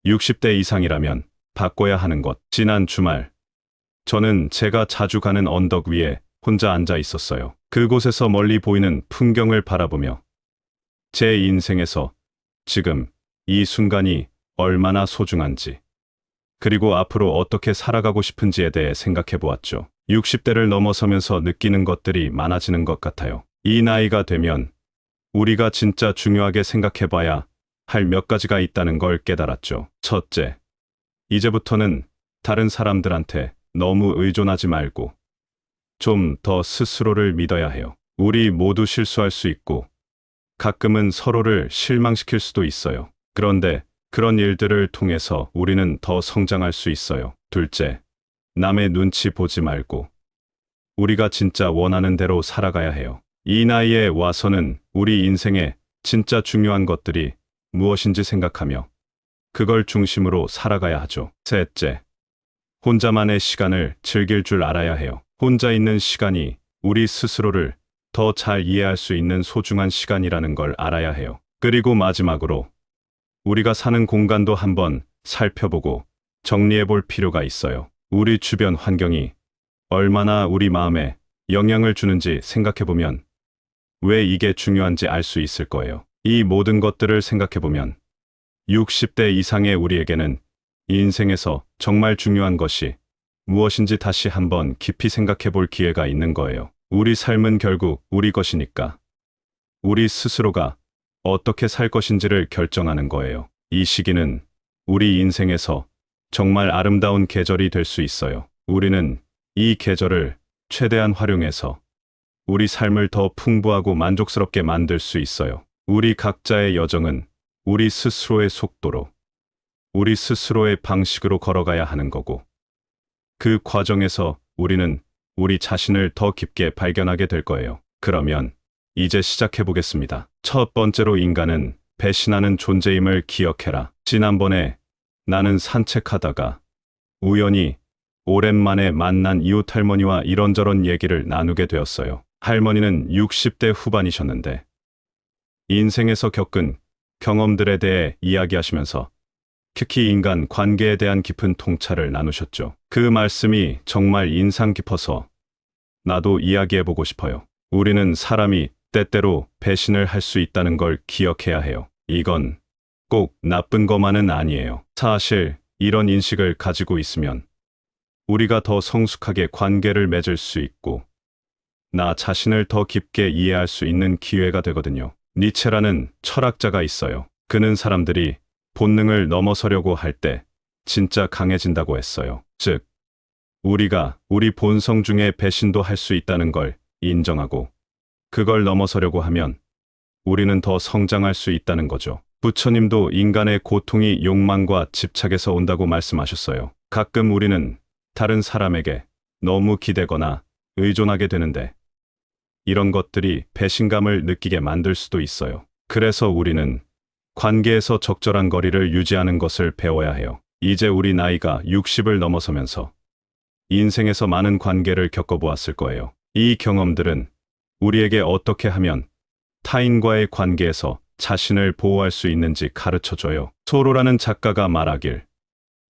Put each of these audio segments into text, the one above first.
60대 이상이라면 바꿔야 하는 것. 지난 주말, 저는 제가 자주 가는 언덕 위에 혼자 앉아 있었어요. 그곳에서 멀리 보이는 풍경을 바라보며 제 인생에서 지금 이 순간이 얼마나 소중한지, 그리고 앞으로 어떻게 살아가고 싶은지에 대해 생각해 보았죠. 60대를 넘어서면서 느끼는 것들이 많아지는 것 같아요. 이 나이가 되면 우리가 진짜 중요하게 생각해 봐야 할 몇 가지가 있다는 걸 깨달았죠. 첫째, 이제부터는 다른 사람들한테 너무 의존하지 말고 좀 더 스스로를 믿어야 해요. 우리 모두 실수할 수 있고 가끔은 서로를 실망시킬 수도 있어요. 그런데 그런 일들을 통해서 우리는 더 성장할 수 있어요. 둘째, 남의 눈치 보지 말고 우리가 진짜 원하는 대로 살아가야 해요. 이 나이에 와서는 우리 인생에 진짜 중요한 것들이 무엇인지 생각하며 그걸 중심으로 살아가야 하죠. 셋째, 혼자만의 시간을 즐길 줄 알아야 해요. 혼자 있는 시간이 우리 스스로를 더 잘 이해할 수 있는 소중한 시간이라는 걸 알아야 해요. 그리고 마지막으로 우리가 사는 공간도 한번 살펴보고 정리해 볼 필요가 있어요. 우리 주변 환경이 얼마나 우리 마음에 영향을 주는지 생각해 보면 왜 이게 중요한지 알 수 있을 거예요. 이 모든 것들을 생각해 보면 60대 이상의 우리에게는 인생에서 정말 중요한 것이 무엇인지 다시 한번 깊이 생각해 볼 기회가 있는 거예요. 우리 삶은 결국 우리 것이니까 우리 스스로가 어떻게 살 것인지를 결정하는 거예요. 이 시기는 우리 인생에서 정말 아름다운 계절이 될 수 있어요. 우리는 이 계절을 최대한 활용해서 우리 삶을 더 풍부하고 만족스럽게 만들 수 있어요. 우리 각자의 여정은 우리 스스로의 속도로, 우리 스스로의 방식으로 걸어가야 하는 거고, 그 과정에서 우리는 우리 자신을 더 깊게 발견하게 될 거예요. 그러면 이제 시작해 보겠습니다. 첫 번째로, 인간은 배신하는 존재임을 기억해라. 지난번에 나는 산책하다가 우연히 오랜만에 만난 이웃 할머니와 이런저런 얘기를 나누게 되었어요. 할머니는 60대 후반이셨는데 인생에서 겪은 경험들에 대해 이야기하시면서 특히 인간 관계에 대한 깊은 통찰을 나누셨죠. 그 말씀이 정말 인상 깊어서 나도 이야기해보고 싶어요. 우리는 사람이 때때로 배신을 할 수 있다는 걸 기억해야 해요. 이건 꼭 나쁜 것만은 아니에요. 사실 이런 인식을 가지고 있으면 우리가 더 성숙하게 관계를 맺을 수 있고 나 자신을 더 깊게 이해할 수 있는 기회가 되거든요. 니체라는 철학자가 있어요. 그는 사람들이 본능을 넘어서려고 할 때 진짜 강해진다고 했어요. 즉, 우리가 우리 본성 중에 배신도 할 수 있다는 걸 인정하고 그걸 넘어서려고 하면 우리는 더 성장할 수 있다는 거죠. 부처님도 인간의 고통이 욕망과 집착에서 온다고 말씀하셨어요. 가끔 우리는 다른 사람에게 너무 기대거나 의존하게 되는데 이런 것들이 배신감을 느끼게 만들 수도 있어요. 그래서 우리는 관계에서 적절한 거리를 유지하는 것을 배워야 해요. 이제 우리 나이가 60을 넘어서면서 인생에서 많은 관계를 겪어보았을 거예요. 이 경험들은 우리에게 어떻게 하면 타인과의 관계에서 자신을 보호할 수 있는지 가르쳐줘요. 소로라는 작가가 말하길,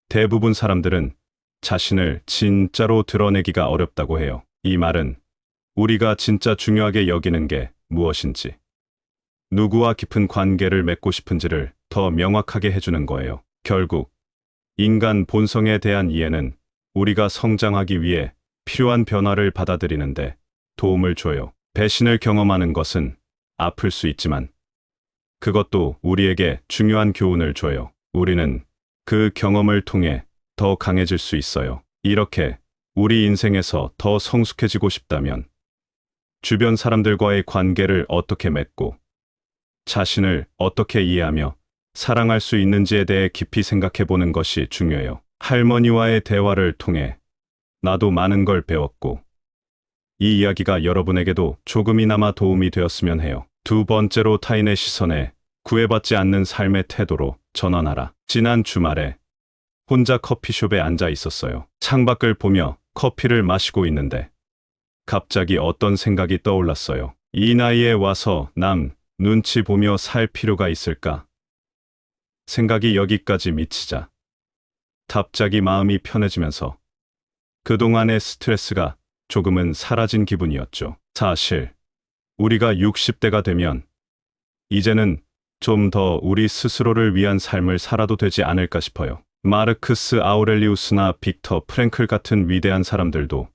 대부분 사람들은 자신을 진짜로 드러내기가 어렵다고 해요. 이 말은 우리가 진짜 중요하게 여기는 게 무엇인지, 누구와 깊은 관계를 맺고 싶은지를 더 명확하게 해주는 거예요. 결국 인간 본성에 대한 이해는 우리가 성장하기 위해 필요한 변화를 받아들이는데 도움을 줘요. 배신을 경험하는 것은 아플 수 있지만 그것도 우리에게 중요한 교훈을 줘요. 우리는 그 경험을 통해 더 강해질 수 있어요. 이렇게 우리 인생에서 더 성숙해지고 싶다면 주변 사람들과의 관계를 어떻게 맺고 자신을 어떻게 이해하며 사랑할 수 있는지에 대해 깊이 생각해 보는 것이 중요해요. 할머니와의 대화를 통해 나도 많은 걸 배웠고 이 이야기가 여러분에게도 조금이나마 도움이 되었으면 해요. 두 번째로, 타인의 시선에 구애받지 않는 삶의 태도로 전환하라. 지난 주말에 혼자 커피숍에 앉아 있었어요. 창밖을 보며 커피를 마시고 있는데 갑자기 어떤 생각이 떠올랐어요. 이 나이에 와서 남 눈치 보며 살 필요가 있을까? 생각이 여기까지 미치자 갑자기 마음이 편해지면서 그동안의 스트레스가 조금은 사라진 기분이었죠. 사실 우리가 60대가 되면 이제는 좀 더 우리 스스로를 위한 삶을 살아도 되지 않을까 싶어요. 마르크스 아우렐리우스나 빅터 프랭클 같은 위대한 사람들도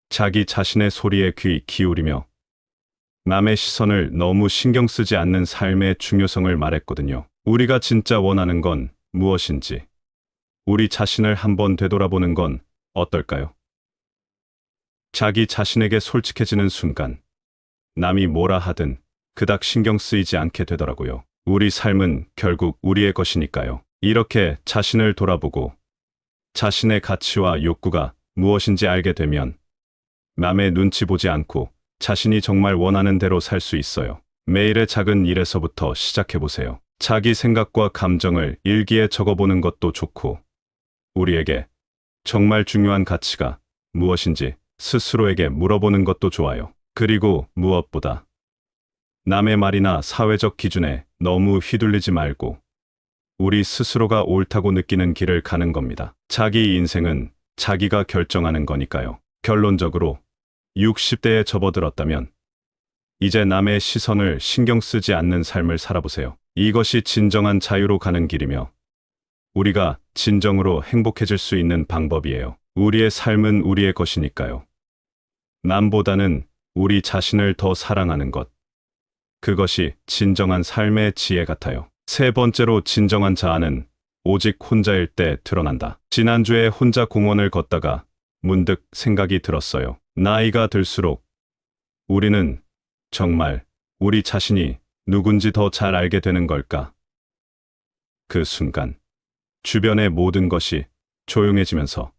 자기 자신의 소리에 귀 기울이며 남의 시선을 너무 신경 쓰지 않는 삶의 중요성을 말했거든요. 우리가 진짜 원하는 건 무엇인지 우리 자신을 한번 되돌아보는 건 어떨까요? 자기 자신에게 솔직해지는 순간 남이 뭐라 하든 그닥 신경 쓰이지 않게 되더라고요. 우리 삶은 결국 우리의 것이니까요. 이렇게 자신을 돌아보고 자신의 가치와 욕구가 무엇인지 알게 되면 남의 눈치 보지 않고 자신이 정말 원하는 대로 살 수 있어요. 매일의 작은 일에서부터 시작해보세요. 자기 생각과 감정을 일기에 적어보는 것도 좋고, 우리에게 정말 중요한 가치가 무엇인지 스스로에게 물어보는 것도 좋아요. 그리고 무엇보다 남의 말이나 사회적 기준에 너무 휘둘리지 말고 우리 스스로가 옳다고 느끼는 길을 가는 겁니다. 자기 인생은 자기가 결정하는 거니까요. 결론적으로 60대에 접어들었다면 이제 남의 시선을 신경 쓰지 않는 삶을 살아보세요. 이것이 진정한 자유로 가는 길이며 우리가 진정으로 행복해질 수 있는 방법이에요. 우리의 삶은 우리의 것이니까요. 남보다는 우리 자신을 더 사랑하는 것. 그것이 진정한 삶의 지혜 같아요. 세 번째로 진정한 자아는 오직 혼자일 때 드러난다. 지난주에 혼자 공원을 걷다가 문득 생각이 들었어요. 나이가 들수록 우리는 정말 우리 자신이 누군지 더 잘 알게 되는 걸까? 그 순간 주변의 모든 것이 조용해지면서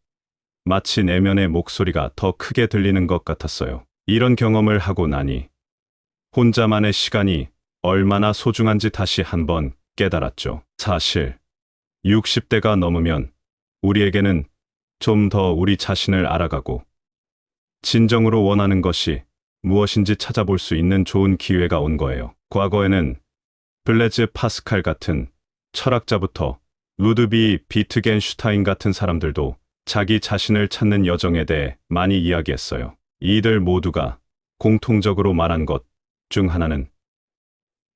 마치 내면의 목소리가 더 크게 들리는 것 같았어요. 이런 경험을 하고 나니 혼자만의 시간이 얼마나 소중한지 다시 한번 깨달았죠. 사실 60대가 넘으면 우리에게는 좀 더 우리 자신을 알아가고 진정으로 원하는 것이 무엇인지 찾아볼 수 있는 좋은 기회가 온 거예요. 과거에는 블레즈 파스칼 같은 철학자부터 루드비 비트겐슈타인 같은 사람들도 자기 자신을 찾는 여정에 대해 많이 이야기했어요. 이들 모두가 공통적으로 말한 것 중 하나는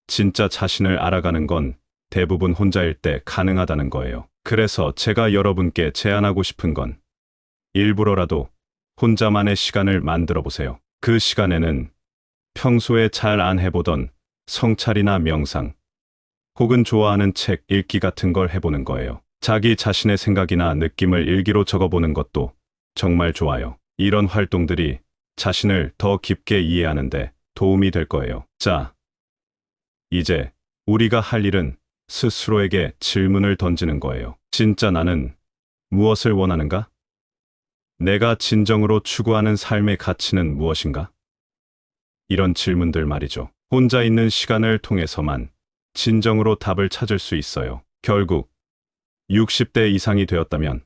진짜 자신을 알아가는 건 대부분 혼자일 때 가능하다는 거예요. 그래서 제가 여러분께 제안하고 싶은 건 일부러라도 혼자만의 시간을 만들어 보세요. 그 시간에는 평소에 잘 안 해보던 성찰이나 명상, 혹은 좋아하는 책 읽기 같은 걸 해보는 거예요. 자기 자신의 생각이나 느낌을 일기로 적어보는 것도 정말 좋아요. 이런 활동들이 자신을 더 깊게 이해하는데 도움이 될 거예요. 자, 이제 우리가 할 일은 스스로에게 질문을 던지는 거예요. 진짜 나는 무엇을 원하는가? 내가 진정으로 추구하는 삶의 가치는 무엇인가? 이런 질문들 말이죠. 혼자 있는 시간을 통해서만 진정으로 답을 찾을 수 있어요. 결국 60대 이상이 되었다면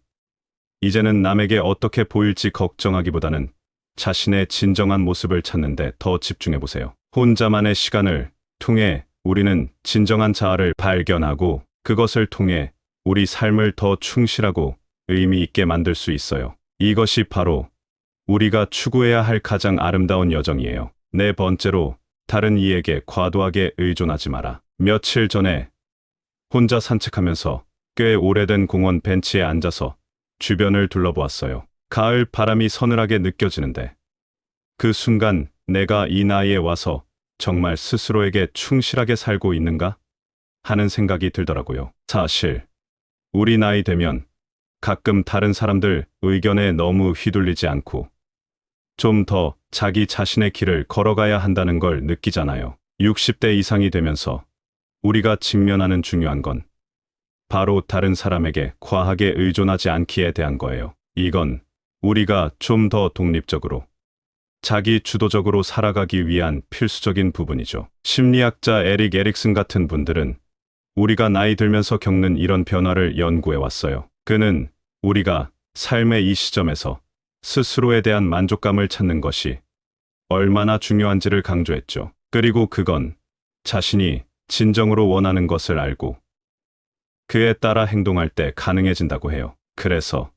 이제는 남에게 어떻게 보일지 걱정하기보다는 자신의 진정한 모습을 찾는 데 더 집중해 보세요. 혼자만의 시간을 통해 우리는 진정한 자아를 발견하고 그것을 통해 우리 삶을 더 충실하고 의미 있게 만들 수 있어요. 이것이 바로 우리가 추구해야 할 가장 아름다운 여정이에요. 네 번째로 다른 이에게 과도하게 의존하지 마라. 며칠 전에 혼자 산책하면서 꽤 오래된 공원 벤치에 앉아서 주변을 둘러보았어요. 가을 바람이 서늘하게 느껴지는데 그 순간 내가 이 나이에 와서 정말 스스로에게 충실하게 살고 있는가? 하는 생각이 들더라고요. 사실 우리 나이 되면 가끔 다른 사람들 의견에 너무 휘둘리지 않고 좀 더 자기 자신의 길을 걸어가야 한다는 걸 느끼잖아요. 60대 이상이 되면서 우리가 직면하는 중요한 건 바로 다른 사람에게 과하게 의존하지 않기에 대한 거예요. 이건 우리가 좀 더 독립적으로 자기 주도적으로 살아가기 위한 필수적인 부분이죠. 심리학자 에릭 에릭슨 같은 분들은 우리가 나이 들면서 겪는 이런 변화를 연구해 왔어요. 그는 우리가 삶의 이 시점에서 스스로에 대한 만족감을 찾는 것이 얼마나 중요한지를 강조했죠. 그리고 그건 자신이 진정으로 원하는 것을 알고 그에 따라 행동할 때 가능해진다고 해요. 그래서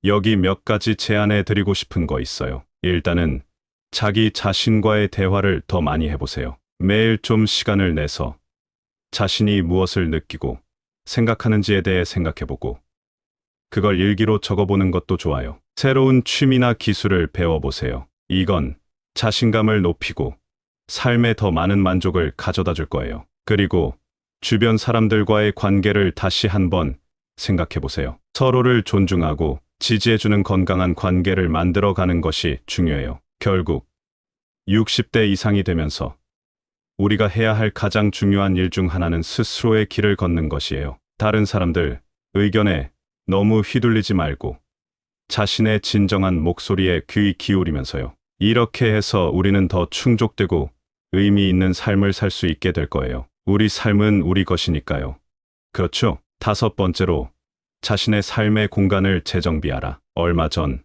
여기 몇 가지 제안해 드리고 싶은 거 있어요. 일단은 자기 자신과의 대화를 더 많이 해보세요. 매일 좀 시간을 내서 자신이 무엇을 느끼고 생각하는지에 대해 생각해보고 그걸 일기로 적어보는 것도 좋아요. 새로운 취미나 기술을 배워보세요. 이건 자신감을 높이고 삶에 더 많은 만족을 가져다 줄 거예요. 그리고 주변 사람들과의 관계를 다시 한번 생각해보세요. 서로를 존중하고 지지해주는 건강한 관계를 만들어가는 것이 중요해요. 결국 60대 이상이 되면서 우리가 해야 할 가장 중요한 일 중 하나는 스스로의 길을 걷는 것이에요. 다른 사람들 의견에 너무 휘둘리지 말고 자신의 진정한 목소리에 귀 기울이면서요. 이렇게 해서 우리는 더 충족되고 의미 있는 삶을 살 수 있게 될 거예요. 우리 삶은 우리 것이니까요. 그렇죠? 5번째로 자신의 삶의 공간을 재정비하라. 얼마 전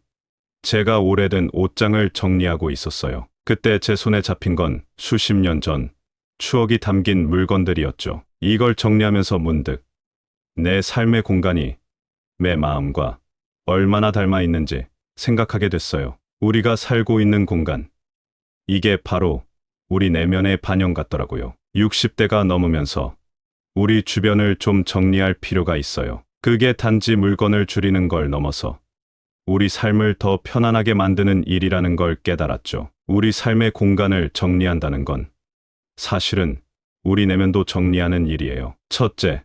제가 오래된 옷장을 정리하고 있었어요. 그때 제 손에 잡힌 건 수십 년 전 추억이 담긴 물건들이었죠. 이걸 정리하면서 문득 내 삶의 공간이 내 마음과 얼마나 닮아 있는지 생각하게 됐어요. 우리가 살고 있는 공간, 이게 바로 우리 내면의 반영 같더라고요. 60대가 넘으면서 우리 주변을 좀 정리할 필요가 있어요. 그게 단지 물건을 줄이는 걸 넘어서 우리 삶을 더 편안하게 만드는 일이라는 걸 깨달았죠. 우리 삶의 공간을 정리한다는 건 사실은 우리 내면도 정리하는 일이에요. 첫째,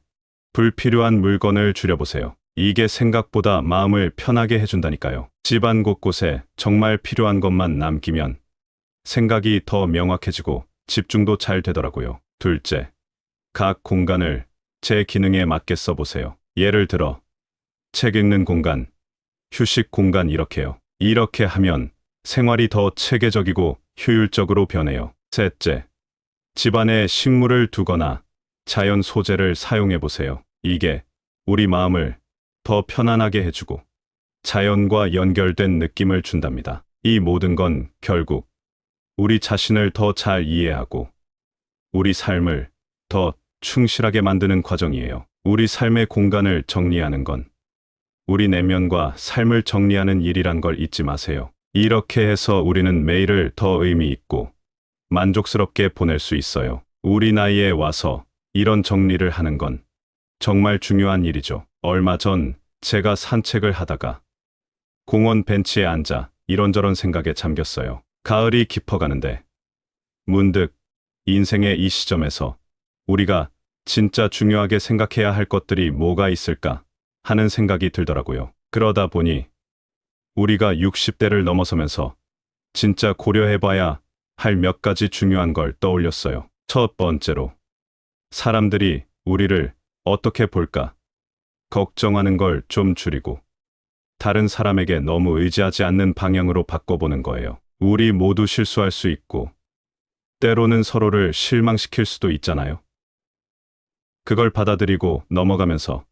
불필요한 물건을 줄여보세요. 이게 생각보다 마음을 편하게 해준다니까요. 집안 곳곳에 정말 필요한 것만 남기면 생각이 더 명확해지고 집중도 잘 되더라고요. 둘째, 각 공간을 제 기능에 맞게 써보세요. 예를 들어 책 읽는 공간, 휴식 공간 이렇게요. 이렇게 하면 생활이 더 체계적이고 효율적으로 변해요. 셋째, 집안에 식물을 두거나 자연 소재를 사용해 보세요. 이게 우리 마음을 더 편안하게 해주고 자연과 연결된 느낌을 준답니다. 이 모든 건 결국 우리 자신을 더 잘 이해하고 우리 삶을 더 충실하게 만드는 과정이에요. 우리 삶의 공간을 정리하는 건 우리 내면과 삶을 정리하는 일이란 걸 잊지 마세요. 이렇게 해서 우리는 매일을 더 의미 있고 만족스럽게 보낼 수 있어요. 우리 나이에 와서 이런 정리를 하는 건 정말 중요한 일이죠. 얼마 전 제가 산책을 하다가 공원 벤치에 앉아 이런저런 생각에 잠겼어요. 가을이 깊어가는데 문득 인생의 이 시점에서 우리가 진짜 중요하게 생각해야 할 것들이 뭐가 있을까 하는 생각이 들더라고요. 그러다 보니 우리가 60대를 넘어서면서 진짜 고려해봐야 할 몇 가지 중요한 걸 떠올렸어요. 첫 번째로 사람들이 우리를 어떻게 볼까 걱정하는 걸 좀 줄이고 다른 사람에게 너무 의지하지 않는 방향으로 바꿔보는 거예요. 우리 모두 실수할 수 있고 때로는 서로를 실망시킬 수도 있잖아요. 그걸 받아들이고 넘어가면서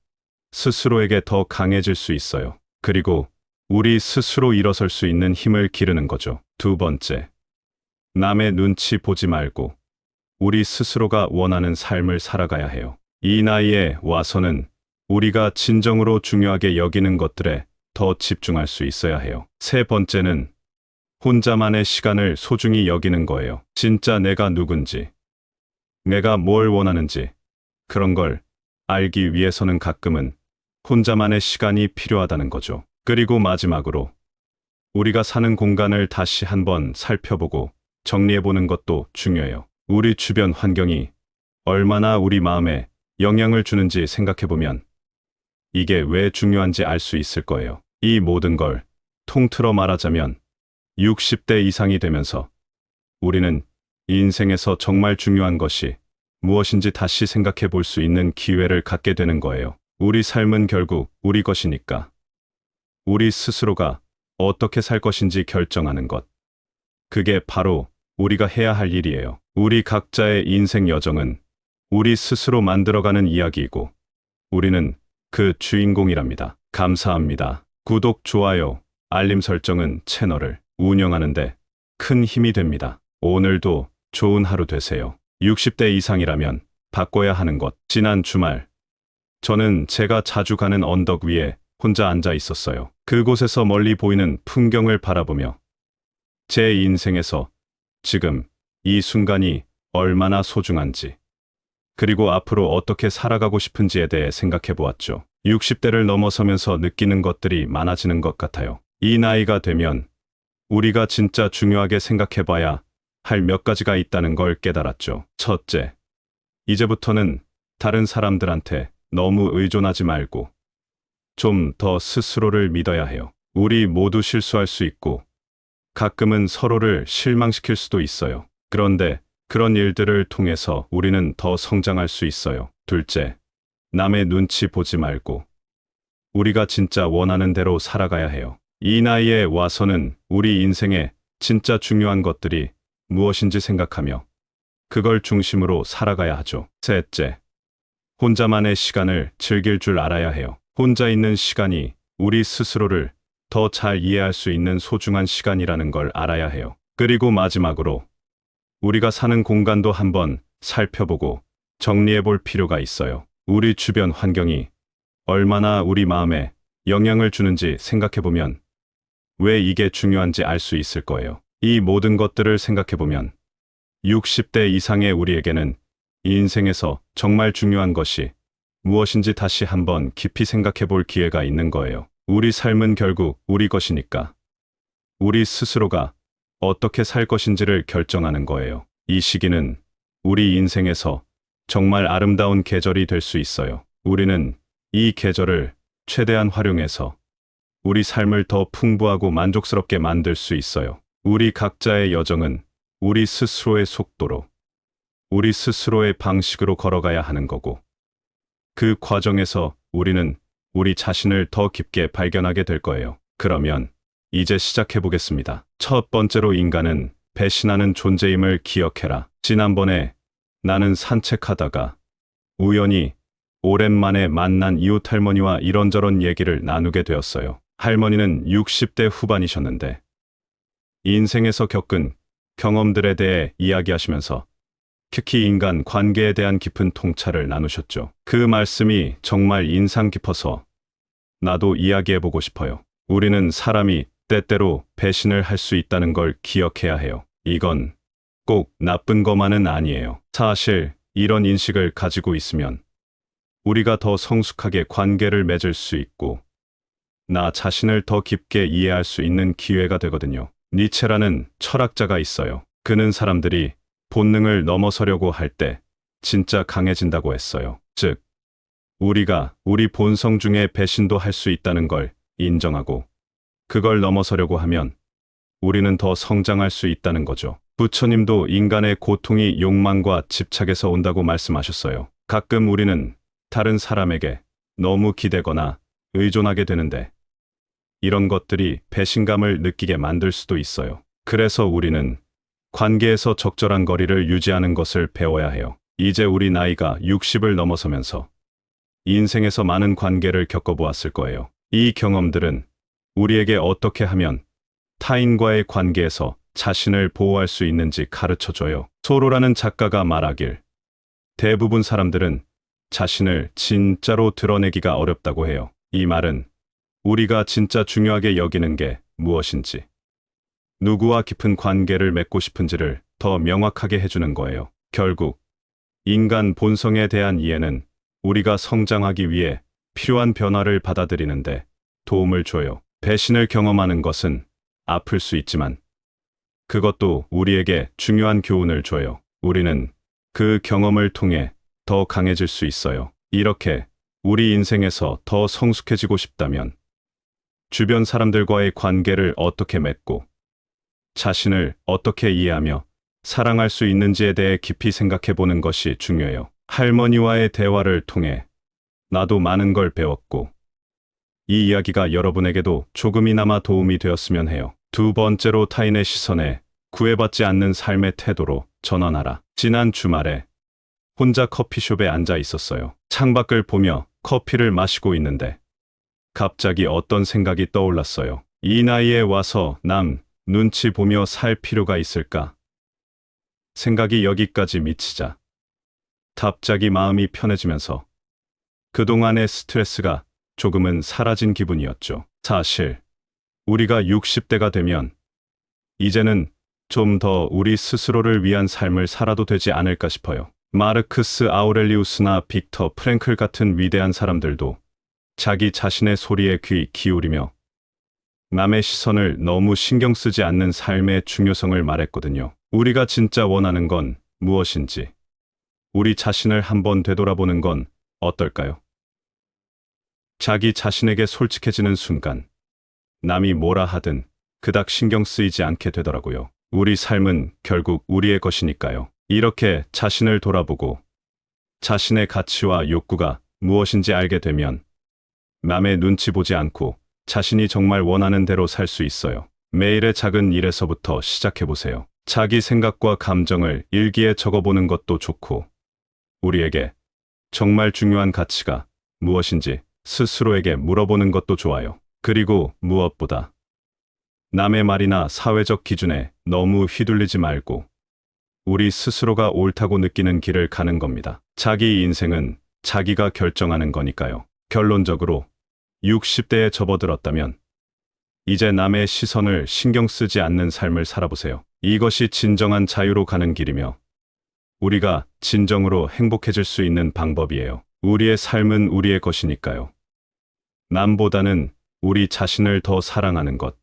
스스로에게 더 강해질 수 있어요. 그리고 우리 스스로 일어설 수 있는 힘을 기르는 거죠. 두 번째, 남의 눈치 보지 말고 우리 스스로가 원하는 삶을 살아가야 해요. 이 나이에 와서는 우리가 진정으로 중요하게 여기는 것들에 더 집중할 수 있어야 해요. 세 번째는 혼자만의 시간을 소중히 여기는 거예요. 진짜 내가 누군지, 내가 뭘 원하는지 그런 걸 알기 위해서는 가끔은 혼자만의 시간이 필요하다는 거죠. 그리고 마지막으로 우리가 사는 공간을 다시 한번 살펴보고 정리해보는 것도 중요해요. 우리 주변 환경이 얼마나 우리 마음에 영향을 주는지 생각해보면 이게 왜 중요한지 알 수 있을 거예요. 이 모든 걸 통틀어 말하자면 60대 이상이 되면서 우리는 인생에서 정말 중요한 것이 무엇인지 다시 생각해 볼 수 있는 기회를 갖게 되는 거예요. 우리 삶은 결국 우리 것이니까 우리 스스로가 어떻게 살 것인지 결정하는 것. 그게 바로 우리가 해야 할 일이에요. 우리 각자의 인생 여정은 우리 스스로 만들어가는 이야기이고 우리는 그 주인공이랍니다. 감사합니다. 구독, 좋아요, 알림 설정은 채널을 운영하는데 큰 힘이 됩니다. 오늘도 좋은 하루 되세요. 60대 이상이라면 바꿔야 하는 것. 지난 주말 저는 제가 자주 가는 언덕 위에 혼자 앉아 있었어요. 그곳에서 멀리 보이는 풍경을 바라보며 제 인생에서 지금 이 순간이 얼마나 소중한지, 그리고 앞으로 어떻게 살아가고 싶은지에 대해 생각해 보았죠. 60대를 넘어서면서 느끼는 것들이 많아지는 것 같아요. 이 나이가 되면 우리가 진짜 중요하게 생각해 봐야 할 몇 가지가 있다는 걸 깨달았죠. 첫째, 이제부터는 다른 사람들한테 너무 의존하지 말고 좀 더 스스로를 믿어야 해요. 우리 모두 실수할 수 있고 가끔은 서로를 실망시킬 수도 있어요. 그런데 그런 일들을 통해서 우리는 더 성장할 수 있어요. 둘째, 남의 눈치 보지 말고 우리가 진짜 원하는 대로 살아가야 해요. 이 나이에 와서는 우리 인생에 진짜 중요한 것들이 무엇인지 생각하며 그걸 중심으로 살아가야 하죠. 셋째, 혼자만의 시간을 즐길 줄 알아야 해요. 혼자 있는 시간이 우리 스스로를 더 잘 이해할 수 있는 소중한 시간이라는 걸 알아야 해요. 그리고 마지막으로 우리가 사는 공간도 한번 살펴보고 정리해 볼 필요가 있어요. 우리 주변 환경이 얼마나 우리 마음에 영향을 주는지 생각해 보면 왜 이게 중요한지 알 수 있을 거예요. 이 모든 것들을 생각해 보면 60대 이상의 우리에게는 인생에서 정말 중요한 것이 무엇인지 다시 한번 깊이 생각해 볼 기회가 있는 거예요. 우리 삶은 결국 우리 것이니까 우리 스스로가 어떻게 살 것인지를 결정하는 거예요. 이 시기는 우리 인생에서 정말 아름다운 계절이 될 수 있어요. 우리는 이 계절을 최대한 활용해서 우리 삶을 더 풍부하고 만족스럽게 만들 수 있어요. 우리 각자의 여정은 우리 스스로의 속도로, 우리 스스로의 방식으로 걸어가야 하는 거고, 그 과정에서 우리는 우리 자신을 더 깊게 발견하게 될 거예요. 그러면 이제 시작해 보겠습니다. 첫 번째로, 인간은 배신하는 존재임을 기억해라. 지난번에 나는 산책하다가 우연히 오랜만에 만난 이웃 할머니와 이런저런 얘기를 나누게 되었어요. 할머니는 60대 후반이셨는데 인생에서 겪은 경험들에 대해 이야기하시면서 특히 인간 관계에 대한 깊은 통찰을 나누셨죠. 그 말씀이 정말 인상 깊어서 나도 이야기해보고 싶어요. 우리는 사람이 때때로 배신을 할 수 있다는 걸 기억해야 해요. 이건 꼭 나쁜 것만은 아니에요. 사실 이런 인식을 가지고 있으면 우리가 더 성숙하게 관계를 맺을 수 있고 나 자신을 더 깊게 이해할 수 있는 기회가 되거든요. 니체라는 철학자가 있어요. 그는 사람들이 본능을 넘어서려고 할 때 진짜 강해진다고 했어요. 즉, 우리가 우리 본성 중에 배신도 할 수 있다는 걸 인정하고 그걸 넘어서려고 하면 우리는 더 성장할 수 있다는 거죠. 부처님도 인간의 고통이 욕망과 집착에서 온다고 말씀하셨어요. 가끔 우리는 다른 사람에게 너무 기대거나 의존하게 되는데 이런 것들이 배신감을 느끼게 만들 수도 있어요. 그래서 우리는 관계에서 적절한 거리를 유지하는 것을 배워야 해요. 이제 우리 나이가 60을 넘어서면서 인생에서 많은 관계를 겪어보았을 거예요. 이 경험들은 우리에게 어떻게 하면 타인과의 관계에서 자신을 보호할 수 있는지 가르쳐줘요. 소로라는 작가가 말하길, 대부분 사람들은 자신을 진짜로 드러내기가 어렵다고 해요. 이 말은 우리가 진짜 중요하게 여기는 게 무엇인지, 누구와 깊은 관계를 맺고 싶은지를 더 명확하게 해주는 거예요. 결국 인간 본성에 대한 이해는 우리가 성장하기 위해 필요한 변화를 받아들이는데 도움을 줘요. 배신을 경험하는 것은 아플 수 있지만 그것도 우리에게 중요한 교훈을 줘요. 우리는 그 경험을 통해 더 강해질 수 있어요. 이렇게 우리 인생에서 더 성숙해지고 싶다면 주변 사람들과의 관계를 어떻게 맺고 자신을 어떻게 이해하며 사랑할 수 있는지에 대해 깊이 생각해 보는 것이 중요해요. 할머니와의 대화를 통해 나도 많은 걸 배웠고 이 이야기가 여러분에게도 조금이나마 도움이 되었으면 해요. 두 번째로, 타인의 시선에 구애받지 않는 삶의 태도로 전환하라. 지난 주말에 혼자 커피숍에 앉아 있었어요. 창밖을 보며 커피를 마시고 있는데 갑자기 어떤 생각이 떠올랐어요. 이 나이에 와서 남 눈치 보며 살 필요가 있을까? 생각이 여기까지 미치자 갑자기 마음이 편해지면서 그동안의 스트레스가 조금은 사라진 기분이었죠. 사실 우리가 60대가 되면 이제는 좀 더 우리 스스로를 위한 삶을 살아도 되지 않을까 싶어요. 마르크스 아우렐리우스나 빅터 프랭클 같은 위대한 사람들도 자기 자신의 소리에 귀 기울이며 남의 시선을 너무 신경 쓰지 않는 삶의 중요성을 말했거든요. 우리가 진짜 원하는 건 무엇인지 우리 자신을 한번 되돌아보는 건 어떨까요? 자기 자신에게 솔직해지는 순간 남이 뭐라 하든 그닥 신경 쓰이지 않게 되더라고요. 우리 삶은 결국 우리의 것이니까요. 이렇게 자신을 돌아보고 자신의 가치와 욕구가 무엇인지 알게 되면 남의 눈치 보지 않고 자신이 정말 원하는 대로 살 수 있어요. 매일의 작은 일에서부터 시작해보세요. 자기 생각과 감정을 일기에 적어보는 것도 좋고, 우리에게 정말 중요한 가치가 무엇인지 스스로에게 물어보는 것도 좋아요. 그리고 무엇보다 남의 말이나 사회적 기준에 너무 휘둘리지 말고 우리 스스로가 옳다고 느끼는 길을 가는 겁니다. 자기 인생은 자기가 결정하는 거니까요. 결론적으로 60대에 접어들었다면 이제 남의 시선을 신경 쓰지 않는 삶을 살아보세요. 이것이 진정한 자유로 가는 길이며 우리가 진정으로 행복해질 수 있는 방법이에요. 우리의 삶은 우리의 것이니까요. 남보다는 우리 자신을 더 사랑하는 것.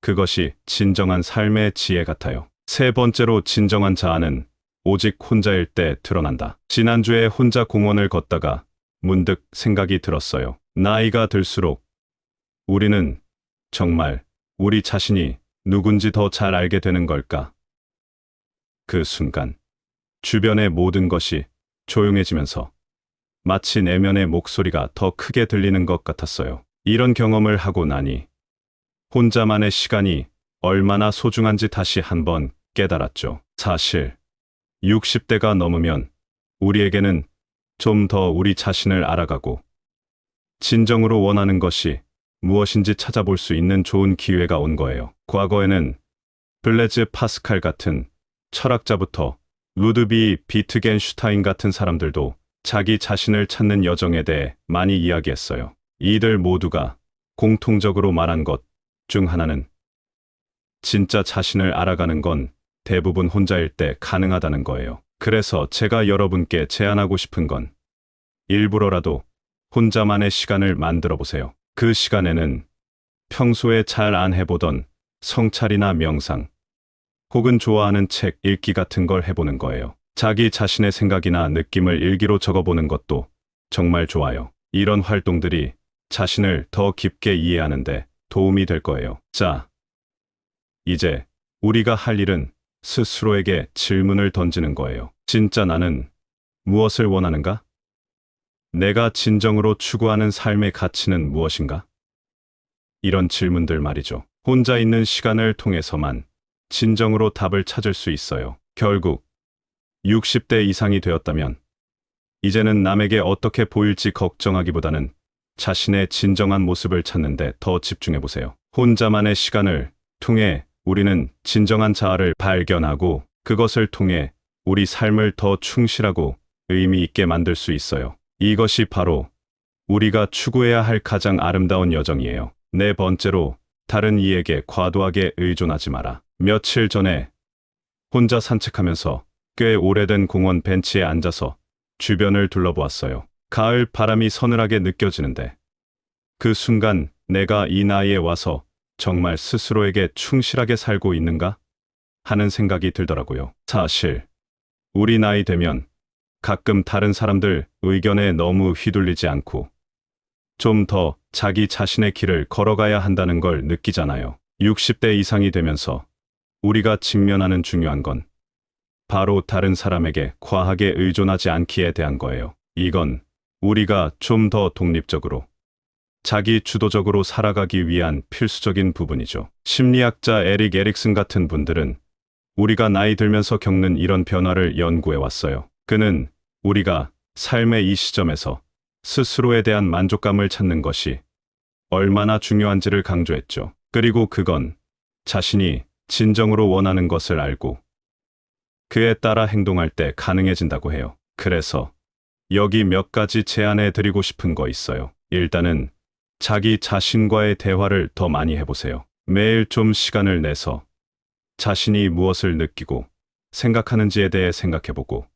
그것이 진정한 삶의 지혜 같아요. 세 번째로 진정한 자아는 오직 혼자일 때 드러난다. 지난주에 혼자 공원을 걷다가 문득 생각이 들었어요. 나이가 들수록 우리는 정말 우리 자신이 누군지 더 잘 알게 되는 걸까? 그 순간 주변의 모든 것이 조용해지면서 마치 내면의 목소리가 더 크게 들리는 것 같았어요. 이런 경험을 하고 나니 혼자만의 시간이 얼마나 소중한지 다시 한번 깨달았죠. 사실 60대가 넘으면 우리에게는 좀 더 우리 자신을 알아가고 진정으로 원하는 것이 무엇인지 찾아볼 수 있는 좋은 기회가 온 거예요. 과거에는 블레즈 파스칼 같은 철학자부터 루드비 비트겐슈타인 같은 사람들도 자기 자신을 찾는 여정에 대해 많이 이야기했어요. 이들 모두가 공통적으로 말한 것 중 하나는 진짜 자신을 알아가는 건 대부분 혼자일 때 가능하다는 거예요. 그래서 제가 여러분께 제안하고 싶은 건 일부러라도 혼자만의 시간을 만들어 보세요. 그 시간에는 평소에 잘 안 해보던 성찰이나 명상, 혹은 좋아하는 책 읽기 같은 걸 해보는 거예요. 자기 자신의 생각이나 느낌을 일기로 적어보는 것도 정말 좋아요. 이런 활동들이 자신을 더 깊게 이해하는데 도움이 될 거예요. 자, 이제 우리가 할 일은 스스로에게 질문을 던지는 거예요. 진짜 나는 무엇을 원하는가? 내가 진정으로 추구하는 삶의 가치는 무엇인가? 이런 질문들 말이죠. 혼자 있는 시간을 통해서만 진정으로 답을 찾을 수 있어요. 결국 60대 이상이 되었다면 이제는 남에게 어떻게 보일지 걱정하기보다는 자신의 진정한 모습을 찾는 데 더 집중해 보세요. 혼자만의 시간을 통해 우리는 진정한 자아를 발견하고 그것을 통해 우리 삶을 더 충실하고 의미 있게 만들 수 있어요. 이것이 바로 우리가 추구해야 할 가장 아름다운 여정이에요. 네 번째로, 다른 이에게 과도하게 의존하지 마라. 며칠 전에 혼자 산책하면서 꽤 오래된 공원 벤치에 앉아서 주변을 둘러보았어요. 가을 바람이 서늘하게 느껴지는데 그 순간 내가 이 나이에 와서 정말 스스로에게 충실하게 살고 있는가? 하는 생각이 들더라고요. 사실 우리 나이 되면 가끔 다른 사람들 의견에 너무 휘둘리지 않고 좀 더 자기 자신의 길을 걸어가야 한다는 걸 느끼잖아요. 60대 이상이 되면서 우리가 직면하는 중요한 건 바로 다른 사람에게 과하게 의존하지 않기에 대한 거예요. 이건 우리가 좀 더 독립적으로 자기 주도적으로 살아가기 위한 필수적인 부분이죠. 심리학자 에릭 에릭슨 같은 분들은 우리가 나이 들면서 겪는 이런 변화를 연구해 왔어요. 그는 우리가 삶의 이 시점에서 스스로에 대한 만족감을 찾는 것이 얼마나 중요한지를 강조했죠. 그리고 그건 자신이 진정으로 원하는 것을 알고 그에 따라 행동할 때 가능해진다고 해요. 그래서 여기 몇 가지 제안해 드리고 싶은 거 있어요. 일단은 자기 자신과의 대화를 더 많이 해보세요. 매일 좀 시간을 내서 자신이 무엇을 느끼고 생각하는지에 대해 생각해보고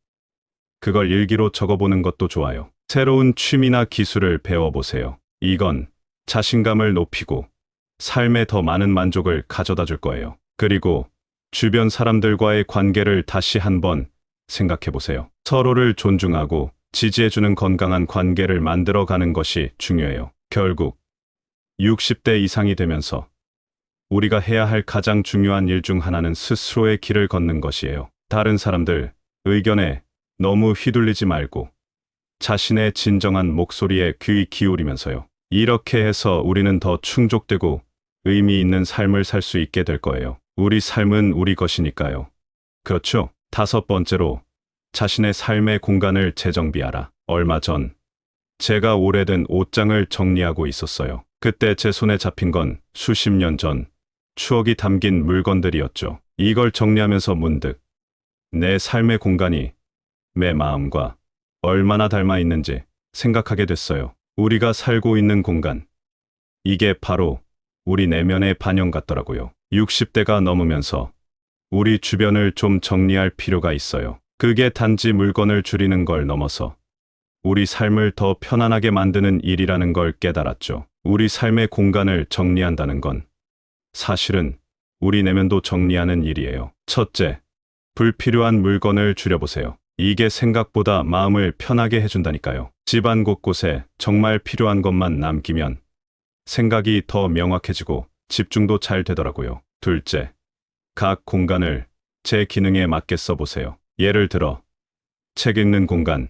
그걸 일기로 적어보는 것도 좋아요. 새로운 취미나 기술을 배워보세요. 이건 자신감을 높이고 삶에 더 많은 만족을 가져다 줄 거예요. 그리고 주변 사람들과의 관계를 다시 한번 생각해보세요. 서로를 존중하고 지지해주는 건강한 관계를 만들어가는 것이 중요해요. 결국 60대 이상이 되면서 우리가 해야 할 가장 중요한 일 중 하나는 스스로의 길을 걷는 것이에요. 다른 사람들 의견에 너무 휘둘리지 말고 자신의 진정한 목소리에 귀 기울이면서요. 이렇게 해서 우리는 더 충족되고 의미 있는 삶을 살 수 있게 될 거예요. 우리 삶은 우리 것이니까요. 그렇죠? 5번째로 자신의 삶의 공간을 재정비하라. 얼마 전 제가 오래된 옷장을 정리하고 있었어요. 그때 제 손에 잡힌 건 수십 년 전 추억이 담긴 물건들이었죠. 이걸 정리하면서 문득 내 삶의 공간이 내 마음과 얼마나 닮아 있는지 생각하게 됐어요. 우리가 살고 있는 공간. 이게 바로 우리 내면의 반영 같더라고요. 60대가 넘으면서 우리 주변을 좀 정리할 필요가 있어요. 그게 단지 물건을 줄이는 걸 넘어서 우리 삶을 더 편안하게 만드는 일이라는 걸 깨달았죠. 우리 삶의 공간을 정리한다는 건 사실은 우리 내면도 정리하는 일이에요. 첫째, 불필요한 물건을 줄여보세요. 이게 생각보다 마음을 편하게 해준다니까요. 집안 곳곳에 정말 필요한 것만 남기면 생각이 더 명확해지고 집중도 잘 되더라고요. 둘째, 각 공간을 제 기능에 맞게 써보세요. 예를 들어 책 읽는 공간,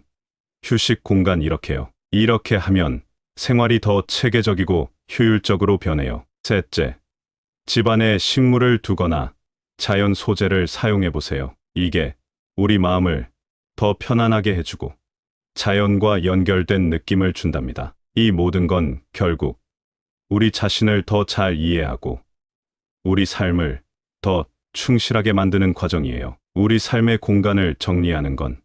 휴식 공간 이렇게요. 이렇게 하면 생활이 더 체계적이고 효율적으로 변해요. 셋째, 집안에 식물을 두거나 자연 소재를 사용해 보세요. 이게 우리 마음을 더 편안하게 해주고 자연과 연결된 느낌을 준답니다. 이 모든 건 결국 우리 자신을 더 잘 이해하고 우리 삶을 더 충실하게 만드는 과정이에요. 우리 삶의 공간을 정리하는 건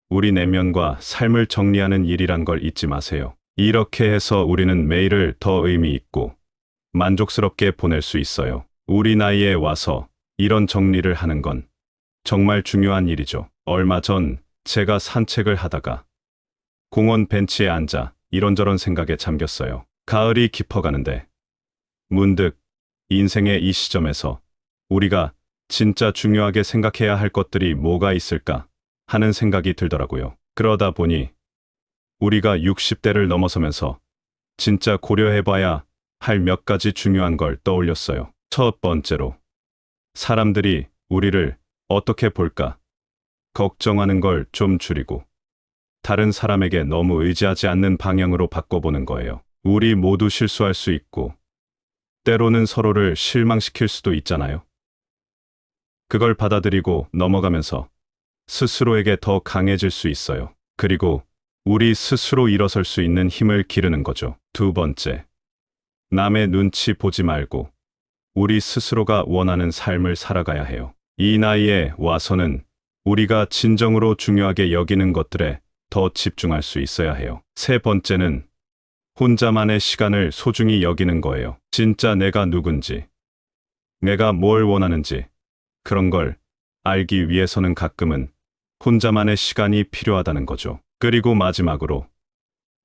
우리 내면과 삶을 정리하는 일이란 걸 잊지 마세요. 이렇게 해서 우리는 매일을 더 의미 있고 만족스럽게 보낼 수 있어요. 우리 나이에 와서 이런 정리를 하는 건 정말 중요한 일이죠. 얼마 전 제가 산책을 하다가 공원 벤치에 앉아 이런저런 생각에 잠겼어요. 가을이 깊어가는데 문득 인생의 이 시점에서 우리가 진짜 중요하게 생각해야 할 것들이 뭐가 있을까 하는 생각이 들더라고요. 그러다 보니 우리가 60대를 넘어서면서 진짜 고려해봐야 할 몇 가지 중요한 걸 떠올렸어요. 첫 번째로 사람들이 우리를 어떻게 볼까 걱정하는 걸 좀 줄이고 다른 사람에게 너무 의지하지 않는 방향으로 바꿔보는 거예요. 우리 모두 실수할 수 있고 때로는 서로를 실망시킬 수도 있잖아요. 그걸 받아들이고 넘어가면서 스스로에게 더 강해질 수 있어요. 그리고 우리 스스로 일어설 수 있는 힘을 기르는 거죠. 두 번째, 남의 눈치 보지 말고 우리 스스로가 원하는 삶을 살아가야 해요. 이 나이에 와서는 우리가 진정으로 중요하게 여기는 것들에 더 집중할 수 있어야 해요. 세 번째는 혼자만의 시간을 소중히 여기는 거예요. 진짜 내가 누군지, 내가 뭘 원하는지 그런 걸 알기 위해서는 가끔은 혼자만의 시간이 필요하다는 거죠. 그리고 마지막으로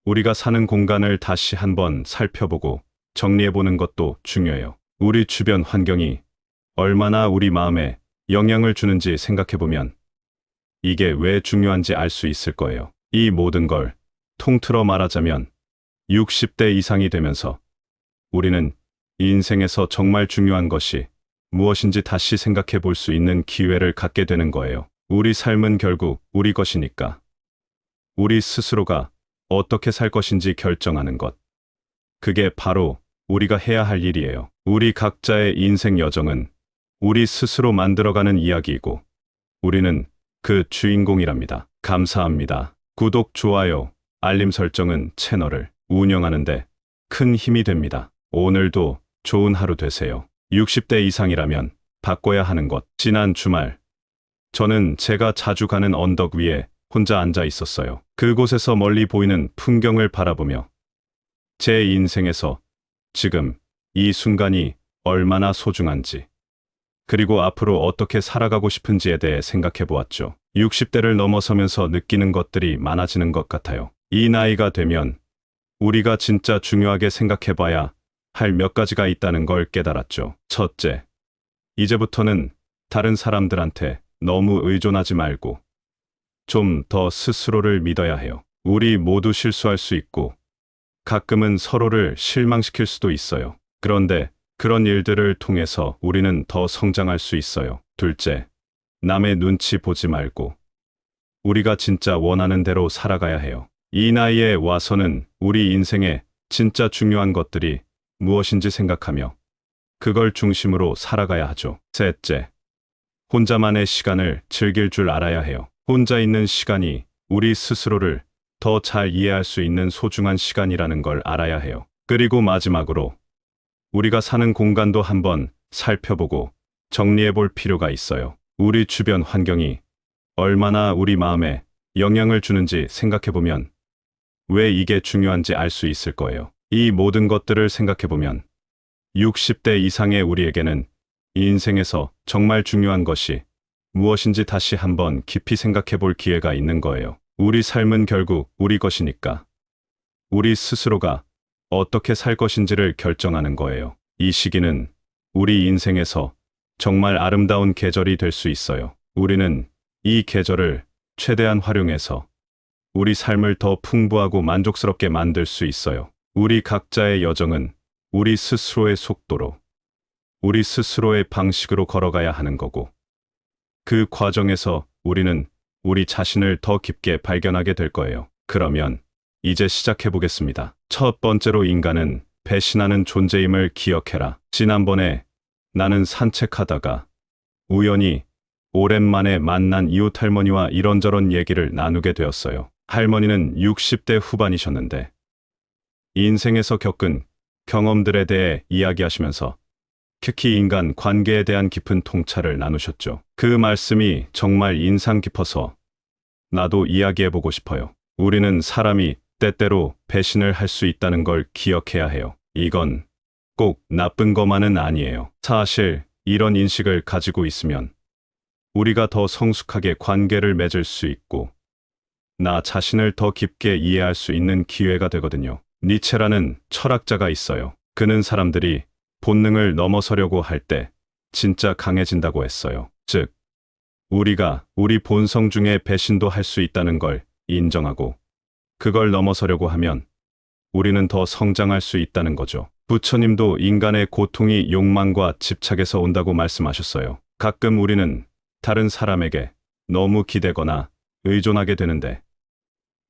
우리가 사는 공간을 다시 한번 살펴보고 정리해보는 것도 중요해요. 우리 주변 환경이 얼마나 우리 마음에 영향을 주는지 생각해보면 이게 왜 중요한지 알 수 있을 거예요. 이 모든 걸 통틀어 말하자면 60대 이상이 되면서 우리는 인생에서 정말 중요한 것이 무엇인지 다시 생각해 볼 수 있는 기회를 갖게 되는 거예요. 우리 삶은 결국 우리 것이니까 우리 스스로가 어떻게 살 것인지 결정하는 것. 그게 바로 우리가 해야 할 일이에요. 우리 각자의 인생 여정은 우리 스스로 만들어가는 이야기이고 우리는 그 주인공이랍니다. 감사합니다. 구독, 좋아요, 알림 설정은 채널을 운영하는데 큰 힘이 됩니다. 오늘도 좋은 하루 되세요. 60대 이상이라면 바꿔야 하는 것. 지난 주말 저는 제가 자주 가는 언덕 위에 혼자 앉아 있었어요. 그곳에서 멀리 보이는 풍경을 바라보며 제 인생에서 지금 이 순간이 얼마나 소중한지, 그리고 앞으로 어떻게 살아가고 싶은지에 대해 생각해 보았죠. 60대를 넘어서면서 느끼는 것들이 많아지는 것 같아요. 이 나이가 되면 우리가 진짜 중요하게 생각해 봐야 할 몇 가지가 있다는 걸 깨달았죠. 첫째, 이제부터는 다른 사람들한테 너무 의존하지 말고 좀 더 스스로를 믿어야 해요. 우리 모두 실수할 수 있고 가끔은 서로를 실망시킬 수도 있어요. 그런데 그런 일들을 통해서 우리는 더 성장할 수 있어요. 둘째, 남의 눈치 보지 말고 우리가 진짜 원하는 대로 살아가야 해요. 이 나이에 와서는 우리 인생에 진짜 중요한 것들이 무엇인지 생각하며 그걸 중심으로 살아가야 하죠. 셋째, 혼자만의 시간을 즐길 줄 알아야 해요. 혼자 있는 시간이 우리 스스로를 더 잘 이해할 수 있는 소중한 시간이라는 걸 알아야 해요. 그리고 마지막으로 우리가 사는 공간도 한번 살펴보고 정리해 볼 필요가 있어요. 우리 주변 환경이 얼마나 우리 마음에 영향을 주는지 생각해 보면 왜 이게 중요한지 알 수 있을 거예요. 이 모든 것들을 생각해 보면 60대 이상의 우리에게는 인생에서 정말 중요한 것이 무엇인지 다시 한번 깊이 생각해 볼 기회가 있는 거예요. 우리 삶은 결국 우리 것이니까 우리 스스로가 어떻게 살 것인지를 결정하는 거예요. 이 시기는 우리 인생에서 정말 아름다운 계절이 될 수 있어요. 우리는 이 계절을 최대한 활용해서 우리 삶을 더 풍부하고 만족스럽게 만들 수 있어요. 우리 각자의 여정은 우리 스스로의 속도로, 우리 스스로의 방식으로 걸어가야 하는 거고, 그 과정에서 우리는 우리 자신을 더 깊게 발견하게 될 거예요. 그러면 이제 시작해 보겠습니다. 첫 번째로, 인간은 배신하는 존재임을 기억해라. 지난번에 나는 산책하다가 우연히 오랜만에 만난 이웃 할머니와 이런저런 얘기를 나누게 되었어요. 할머니는 60대 후반이셨는데 인생에서 겪은 경험들에 대해 이야기하시면서 특히 인간 관계에 대한 깊은 통찰을 나누셨죠. 그 말씀이 정말 인상 깊어서 나도 이야기해보고 싶어요. 우리는 사람이 때때로 배신을 할 수 있다는 걸 기억해야 해요. 이건 꼭 나쁜 것만은 아니에요. 사실 이런 인식을 가지고 있으면 우리가 더 성숙하게 관계를 맺을 수 있고 나 자신을 더 깊게 이해할 수 있는 기회가 되거든요. 니체라는 철학자가 있어요. 그는 사람들이 본능을 넘어서려고 할 때 진짜 강해진다고 했어요. 즉, 우리가 우리 본성 중에 배신도 할 수 있다는 걸 인정하고 그걸 넘어서려고 하면 우리는 더 성장할 수 있다는 거죠. 부처님도 인간의 고통이 욕망과 집착에서 온다고 말씀하셨어요. 가끔 우리는 다른 사람에게 너무 기대거나 의존하게 되는데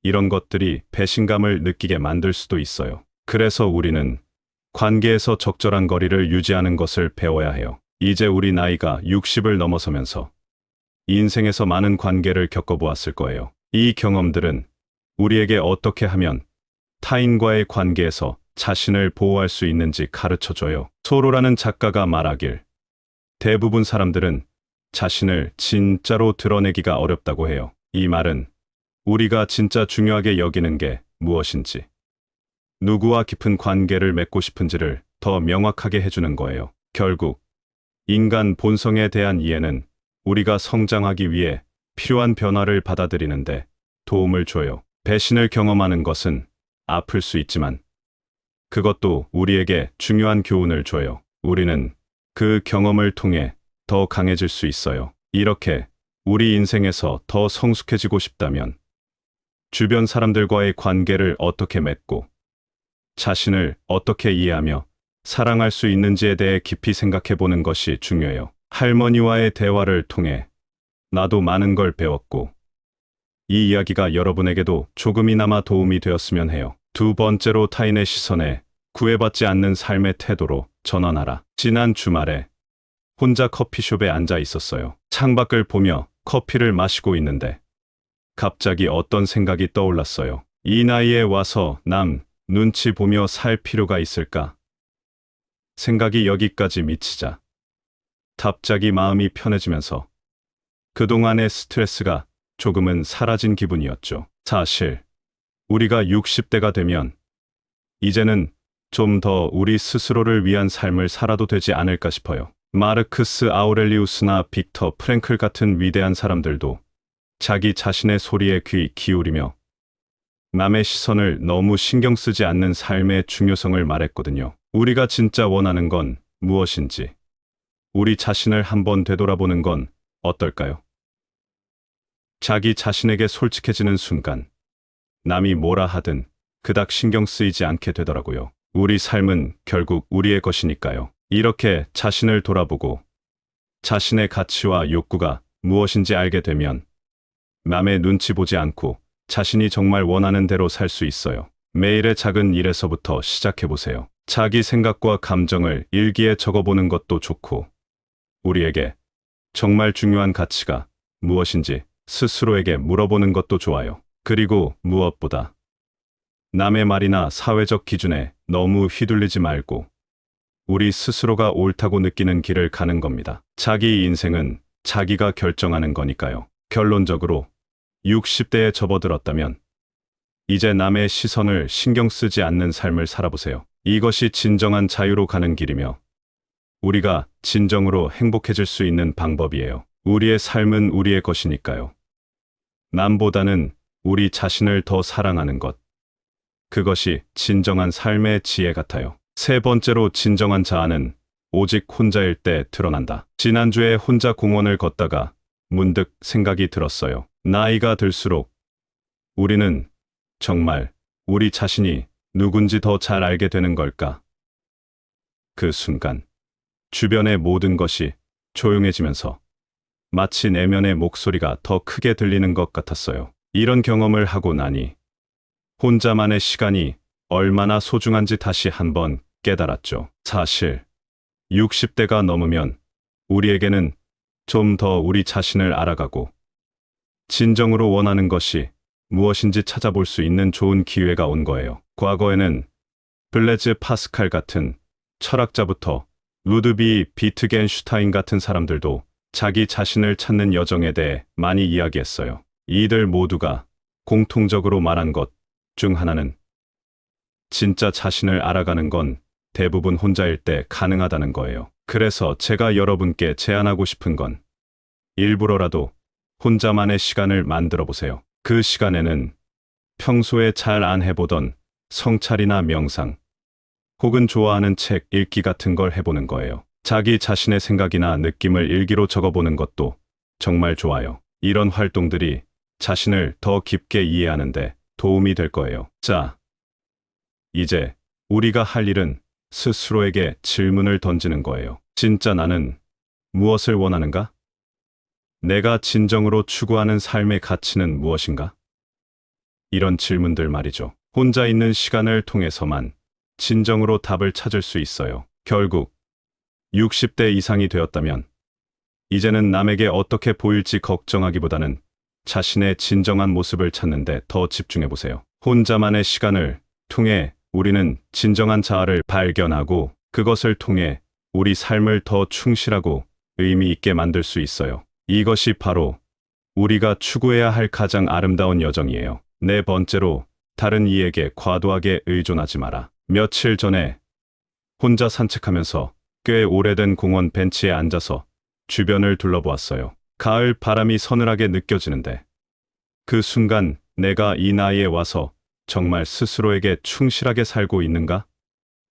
이런 것들이 배신감을 느끼게 만들 수도 있어요. 그래서 우리는 관계에서 적절한 거리를 유지하는 것을 배워야 해요. 이제 우리 나이가 60을 넘어서면서 인생에서 많은 관계를 겪어보았을 거예요. 이 경험들은 우리에게 어떻게 하면 타인과의 관계에서 자신을 보호할 수 있는지 가르쳐줘요. 소로라는 작가가 말하길, 대부분 사람들은 자신을 진짜로 드러내기가 어렵다고 해요. 이 말은 우리가 진짜 중요하게 여기는 게 무엇인지, 누구와 깊은 관계를 맺고 싶은지를 더 명확하게 해주는 거예요. 결국 인간 본성에 대한 이해는 우리가 성장하기 위해 필요한 변화를 받아들이는데 도움을 줘요. 배신을 경험하는 것은 아플 수 있지만 그것도 우리에게 중요한 교훈을 줘요. 우리는 그 경험을 통해 더 강해질 수 있어요. 이렇게 우리 인생에서 더 성숙해지고 싶다면 주변 사람들과의 관계를 어떻게 맺고 자신을 어떻게 이해하며 사랑할 수 있는지에 대해 깊이 생각해 보는 것이 중요해요. 할머니와의 대화를 통해 나도 많은 걸 배웠고 이 이야기가 여러분에게도 조금이나마 도움이 되었으면 해요. 두 번째로, 타인의 시선에 구애받지 않는 삶의 태도로 전환하라. 지난 주말에 혼자 커피숍에 앉아 있었어요. 창밖을 보며 커피를 마시고 있는데 갑자기 어떤 생각이 떠올랐어요. 이 나이에 와서 남 눈치 보며 살 필요가 있을까? 생각이 여기까지 미치자 갑자기 마음이 편해지면서 그동안의 스트레스가 조금은 사라진 기분이었죠. 사실 우리가 60대가 되면 이제는 좀 더 우리 스스로를 위한 삶을 살아도 되지 않을까 싶어요. 마르크스 아우렐리우스나 빅터 프랭클 같은 위대한 사람들도 자기 자신의 소리에 귀 기울이며 남의 시선을 너무 신경 쓰지 않는 삶의 중요성을 말했거든요. 우리가 진짜 원하는 건 무엇인지 우리 자신을 한번 되돌아보는 건 어떨까요? 자기 자신에게 솔직해지는 순간 남이 뭐라 하든 그닥 신경 쓰이지 않게 되더라고요. 우리 삶은 결국 우리의 것이니까요. 이렇게 자신을 돌아보고 자신의 가치와 욕구가 무엇인지 알게 되면 남의 눈치 보지 않고 자신이 정말 원하는 대로 살 수 있어요. 매일의 작은 일에서부터 시작해보세요. 자기 생각과 감정을 일기에 적어보는 것도 좋고, 우리에게 정말 중요한 가치가 무엇인지 스스로에게 물어보는 것도 좋아요. 그리고 무엇보다 남의 말이나 사회적 기준에 너무 휘둘리지 말고 우리 스스로가 옳다고 느끼는 길을 가는 겁니다. 자기 인생은 자기가 결정하는 거니까요. 결론적으로 60대에 접어들었다면 이제 남의 시선을 신경 쓰지 않는 삶을 살아보세요. 이것이 진정한 자유로 가는 길이며 우리가 진정으로 행복해질 수 있는 방법이에요. 우리의 삶은 우리의 것이니까요. 남보다는 우리 자신을 더 사랑하는 것. 그것이 진정한 삶의 지혜 같아요. 세 번째로 진정한 자아는 오직 혼자일 때 드러난다. 지난주에 혼자 공원을 걷다가 문득 생각이 들었어요. 나이가 들수록 우리는 정말 우리 자신이 누군지 더 잘 알게 되는 걸까? 그 순간 주변의 모든 것이 조용해지면서 마치 내면의 목소리가 더 크게 들리는 것 같았어요. 이런 경험을 하고 나니 혼자만의 시간이 얼마나 소중한지 다시 한번 깨달았죠. 사실 60대가 넘으면 우리에게는 좀 더 우리 자신을 알아가고 진정으로 원하는 것이 무엇인지 찾아볼 수 있는 좋은 기회가 온 거예요. 과거에는 블레즈 파스칼 같은 철학자부터 루드비 비트겐슈타인 같은 사람들도 자기 자신을 찾는 여정에 대해 많이 이야기했어요. 이들 모두가 공통적으로 말한 것 중 하나는 진짜 자신을 알아가는 건 대부분 혼자일 때 가능하다는 거예요. 그래서 제가 여러분께 제안하고 싶은 건 일부러라도 혼자만의 시간을 만들어 보세요. 그 시간에는 평소에 잘 안 해보던 성찰이나 명상, 혹은 좋아하는 책 읽기 같은 걸 해보는 거예요. 자기 자신의 생각이나 느낌을 일기로 적어보는 것도 정말 좋아요. 이런 활동들이 자신을 더 깊게 이해하는데 도움이 될 거예요. 자, 이제 우리가 할 일은 스스로에게 질문을 던지는 거예요. 진짜 나는 무엇을 원하는가? 내가 진정으로 추구하는 삶의 가치는 무엇인가? 이런 질문들 말이죠. 혼자 있는 시간을 통해서만 진정으로 답을 찾을 수 있어요. 결국 60대 이상이 되었다면 이제는 남에게 어떻게 보일지 걱정하기보다는 자신의 진정한 모습을 찾는 데 더 집중해 보세요. 혼자만의 시간을 통해 우리는 진정한 자아를 발견하고 그것을 통해 우리 삶을 더 충실하고 의미 있게 만들 수 있어요. 이것이 바로 우리가 추구해야 할 가장 아름다운 여정이에요. 네 번째로, 다른 이에게 과도하게 의존하지 마라. 며칠 전에 혼자 산책하면서 꽤 오래된 공원 벤치에 앉아서 주변을 둘러보았어요. 가을 바람이 서늘하게 느껴지는데 그 순간 내가 이 나이에 와서 정말 스스로에게 충실하게 살고 있는가?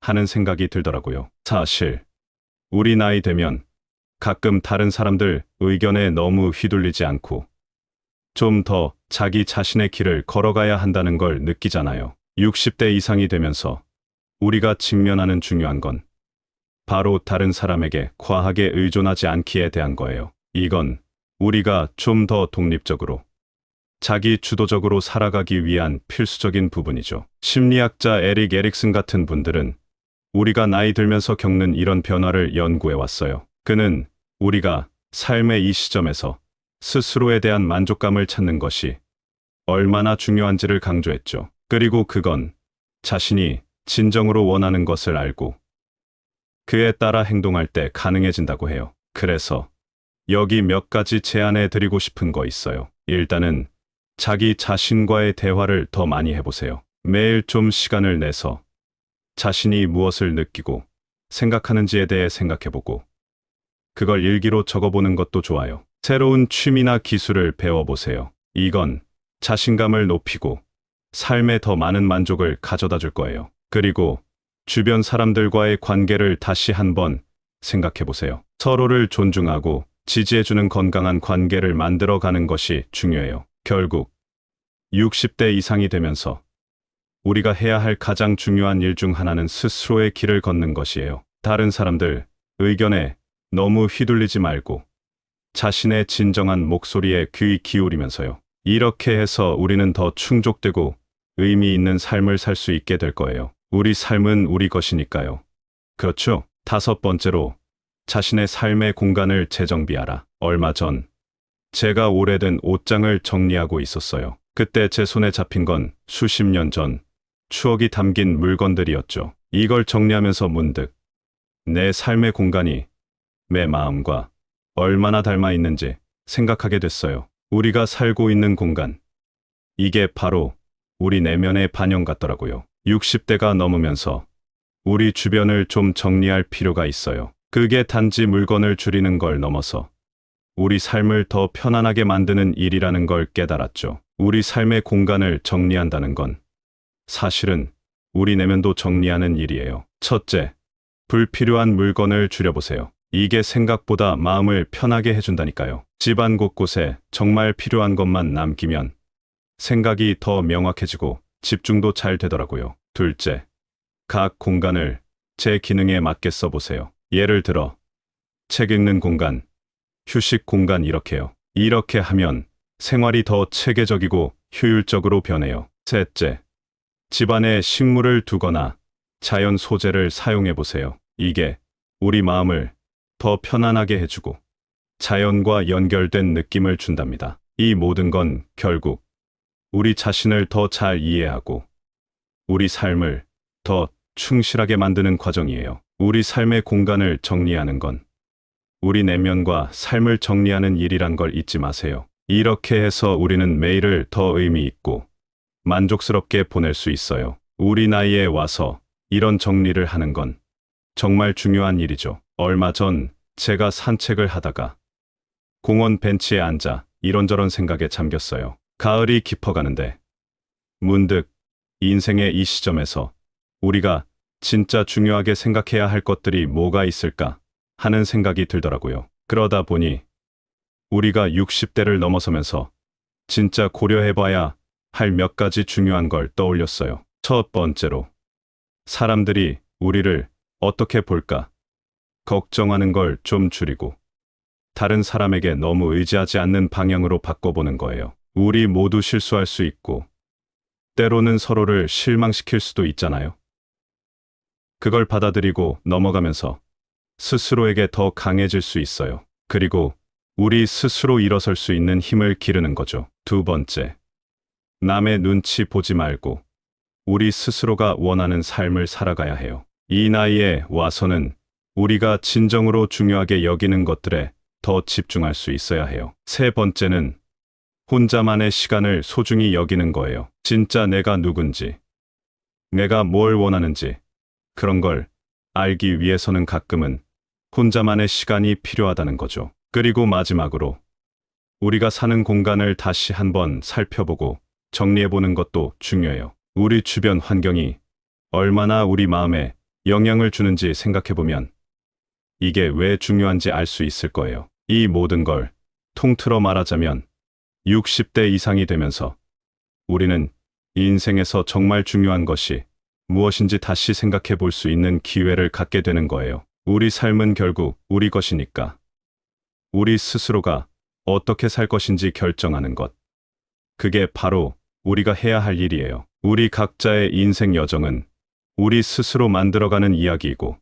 하는 생각이 들더라고요. 사실 우리 나이 되면 가끔 다른 사람들 의견에 너무 휘둘리지 않고 좀 더 자기 자신의 길을 걸어가야 한다는 걸 느끼잖아요. 60대 이상이 되면서 우리가 직면하는 중요한 건 바로 다른 사람에게 과하게 의존하지 않기에 대한 거예요. 이건 우리가 좀 더 독립적으로, 자기 주도적으로 살아가기 위한 필수적인 부분이죠. 심리학자 에릭 에릭슨 같은 분들은 우리가 나이 들면서 겪는 이런 변화를 연구해 왔어요. 그는 우리가 삶의 이 시점에서 스스로에 대한 만족감을 찾는 것이 얼마나 중요한지를 강조했죠. 그리고 그건 자신이 진정으로 원하는 것을 알고 그에 따라 행동할 때 가능해진다고 해요. 그래서 여기 몇 가지 제안해 드리고 싶은 거 있어요. 일단은 자기 자신과의 대화를 더 많이 해보세요. 매일 좀 시간을 내서 자신이 무엇을 느끼고 생각하는지에 대해 생각해보고 그걸 일기로 적어보는 것도 좋아요. 새로운 취미나 기술을 배워보세요. 이건 자신감을 높이고 삶에 더 많은 만족을 가져다 줄 거예요. 그리고 주변 사람들과의 관계를 다시 한번 생각해보세요. 서로를 존중하고 지지해주는 건강한 관계를 만들어가는 것이 중요해요. 결국 60대 이상이 되면서 우리가 해야 할 가장 중요한 일 중 하나는 스스로의 길을 걷는 것이에요. 다른 사람들 의견에 너무 휘둘리지 말고 자신의 진정한 목소리에 귀 기울이면서요. 이렇게 해서 우리는 더 충족되고 의미 있는 삶을 살 수 있게 될 거예요. 우리 삶은 우리 것이니까요. 그렇죠? 5번째로 자신의 삶의 공간을 재정비하라. 얼마 전 제가 오래된 옷장을 정리하고 있었어요. 그때 제 손에 잡힌 건 수십 년 전 추억이 담긴 물건들이었죠. 이걸 정리하면서 문득 내 삶의 공간이 내 마음과 얼마나 닮아 있는지 생각하게 됐어요. 우리가 살고 있는 공간, 이게 바로 우리 내면의 반영 같더라고요. 60대가 넘으면서 우리 주변을 좀 정리할 필요가 있어요. 그게 단지 물건을 줄이는 걸 넘어서 우리 삶을 더 편안하게 만드는 일이라는 걸 깨달았죠. 우리 삶의 공간을 정리한다는 건 사실은 우리 내면도 정리하는 일이에요. 첫째, 불필요한 물건을 줄여보세요. 이게 생각보다 마음을 편하게 해준다니까요. 집안 곳곳에 정말 필요한 것만 남기면 생각이 더 명확해지고 집중도 잘 되더라고요. 둘째, 각 공간을 제 기능에 맞게 써보세요. 예를 들어 책 읽는 공간, 휴식 공간 이렇게요. 이렇게 하면 생활이 더 체계적이고 효율적으로 변해요. 셋째, 집안에 식물을 두거나 자연 소재를 사용해 보세요. 이게 우리 마음을 더 편안하게 해주고 자연과 연결된 느낌을 준답니다. 이 모든 건 결국 우리 자신을 더 잘 이해하고 우리 삶을 더 충실하게 만드는 과정이에요. 우리 삶의 공간을 정리하는 건 우리 내면과 삶을 정리하는 일이란 걸 잊지 마세요. 이렇게 해서 우리는 매일을 더 의미 있고 만족스럽게 보낼 수 있어요. 우리 나이에 와서 이런 정리를 하는 건 정말 중요한 일이죠. 얼마 전 제가 산책을 하다가 공원 벤치에 앉아 이런저런 생각에 잠겼어요. 가을이 깊어가는데 문득 인생의 이 시점에서 우리가 진짜 중요하게 생각해야 할 것들이 뭐가 있을까 하는 생각이 들더라고요. 그러다 보니 우리가 60대를 넘어서면서 진짜 고려해봐야 할 몇 가지 중요한 걸 떠올렸어요. 첫 번째로 사람들이 우리를 어떻게 볼까 걱정하는 걸 좀 줄이고 다른 사람에게 너무 의지하지 않는 방향으로 바꿔보는 거예요. 우리 모두 실수할 수 있고 때로는 서로를 실망시킬 수도 있잖아요. 그걸 받아들이고 넘어가면서 스스로에게 더 강해질 수 있어요. 그리고 우리 스스로 일어설 수 있는 힘을 기르는 거죠. 두 번째, 남의 눈치 보지 말고 우리 스스로가 원하는 삶을 살아가야 해요. 이 나이에 와서는 우리가 진정으로 중요하게 여기는 것들에 더 집중할 수 있어야 해요. 세 번째는 혼자만의 시간을 소중히 여기는 거예요. 진짜 내가 누군지, 내가 뭘 원하는지 그런 걸 알기 위해서는 가끔은 혼자만의 시간이 필요하다는 거죠. 그리고 마지막으로 우리가 사는 공간을 다시 한번 살펴보고 정리해보는 것도 중요해요. 우리 주변 환경이 얼마나 우리 마음에 영향을 주는지 생각해보면 이게 왜 중요한지 알 수 있을 거예요. 이 모든 걸 통틀어 말하자면 60대 이상이 되면서 우리는 인생에서 정말 중요한 것이 무엇인지 다시 생각해 볼 수 있는 기회를 갖게 되는 거예요. 우리 삶은 결국 우리 것이니까 우리 스스로가 어떻게 살 것인지 결정하는 것. 그게 바로 우리가 해야 할 일이에요. 우리 각자의 인생 여정은 우리 스스로 만들어가는 이야기이고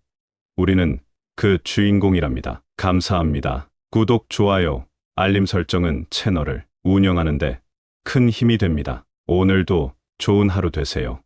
우리는 그 주인공이랍니다. 감사합니다. 구독, 좋아요, 알림 설정은 채널을 운영하는 데 큰 힘이 됩니다. 오늘도 좋은 하루 되세요.